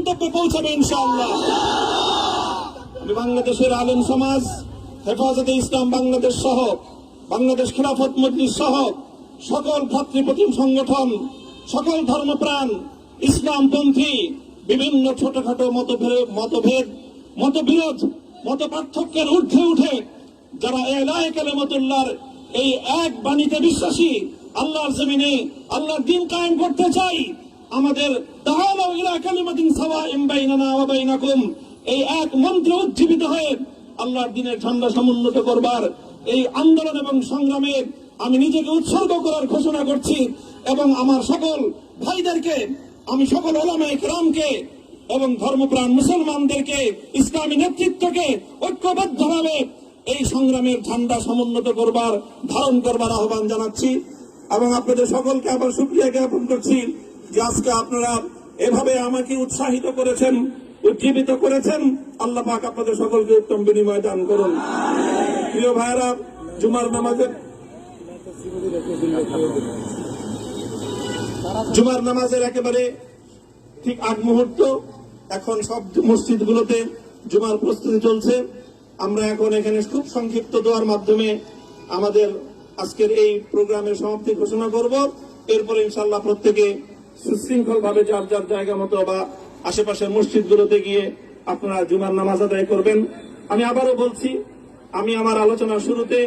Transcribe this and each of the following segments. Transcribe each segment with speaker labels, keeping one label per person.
Speaker 1: গন্তব্যে পৌঁছাবে ইনশাআল্লাহ। আমি বাংলাদেশের আলেম সমাজ, হেফাজতে ইসলাম বাংলাদেশ সহ বাংলাদেশ খিলাফত মজলিস সহ সকল ভাতৃপ্রতিম সংগঠন, সকল ধর্মপ্রাণ, ইসলামপন্থী বিভিন্ন ছোটখাটো মতভেদ, মতবিরোধ, মত পার্থক্যের ঊর্ধ্বে উঠে যারা এলায়ে কালিমাতুল্লাহর এই এক বাণীতে বিশ্বাসী, আল্লাহর জমিনে আল্লাহর দ্বীন কায়েম করতে চাই, আমাদের তাআলাউ ইলা কালিমাতিন সাওয়াইন বাইনানা ওয়া বাইনাকুম এই এক মন্ত্রে উজ্জীবিত হয়ে আল্লাহর দ্বীনের ঝান্ডা সমুন্নত করবার এই আন্দোলন এবং সংগ্রামে আমি নিজেকে উৎসর্গ করার ঘোষণা করছি। এবং আমার সকল ভাইদেরকে, আমি সকল উলামায়ে কেরামকে এবং ধর্মপ্রাণ মুসলমানদেরকে, ইসলামী নেতৃত্বকে ঐক্যবদ্ধভাবে এই সংগ্রামের ঝান্ডা সমুন্নত করবার, ধারণ করবার আহ্বান জানাচ্ছি। এবং আপনাদের সকলকে আবার শুকরিয়া জ্ঞাপন করছি যে আজকে আপনারা এভাবে আমাকে উৎসাহিত করেছেন, উজ্জীবিত করেছেন। আল্লাহ পাক আপনাদের সকলকে উত্তম বিনিময় দান করুন। প্রিয় ভাইরা, জুমার নামাজের একেবারে ঠিক আগ মুহূর্ত, এখন সব মসজিদগুলোতে জুমার প্রস্তুতি চলছে। আমরা এখন এখানে খুব সংক্ষিপ্ত দোয়ার মাধ্যমে আমাদের আজকের এই প্রোগ্রামের সমাপ্তি ঘোষণা করব। এরপরে ইনশাআল্লাহ প্রত্যেকে সুশৃঙ্খল ভাবে যার যার জায়গা মতো বা আশেপাশের মসজিদগুলোতে গিয়ে আপনারা জুমার নামাজ আদায় করবেন। আমি আবারও বলছি, আমি আমার আলোচনার শুরুতে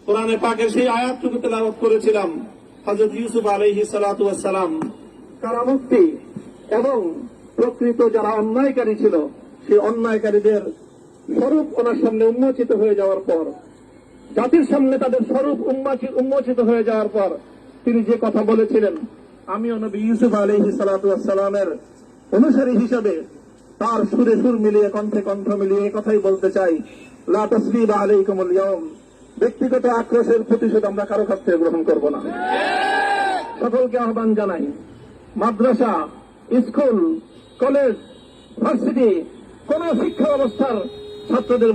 Speaker 1: কোরআনে পাকের সেই আয়াতটুকু তেলাওয়াত করেছিলাম, হযরত ইউসুফ আলাইহিস সালাতু ওয়াস সালাম কারামুক্তি এবং প্রকৃত যারা অন্যায়কারী ছিল সেই অন্যায়কারীদের স্বরূপ ওনার সামনে উন্মোচিত হয়ে যাওয়ার পর, জাতির সামনে তাদের স্বরূপ উন্মোচিত হয়ে যাওয়ার পর তিনি যে কথা বলেছিলেন, আমিও নবী ইউসুফ আলাইহিস সালাতু ওয়াস সালামের অনুসারী হিসেবে তার সুরে সুর মিলিয়ে, কণ্ঠে কণ্ঠ মিলিয়ে কথাই বলতে চাই, লা তাসরিবা আলাইকুমুল ইয়াউম, ব্যক্তিগত আক্রোশের প্রতিশোধ আমরা কারো কাছ থেকে গ্রহণ করব না। সকলকে আহ্বান জানাই, মাদ্রাসা, স্কুল, কলেজ, ভার্সিটি, কোন শিক্ষা ব্যবস্থার ছাত্রদের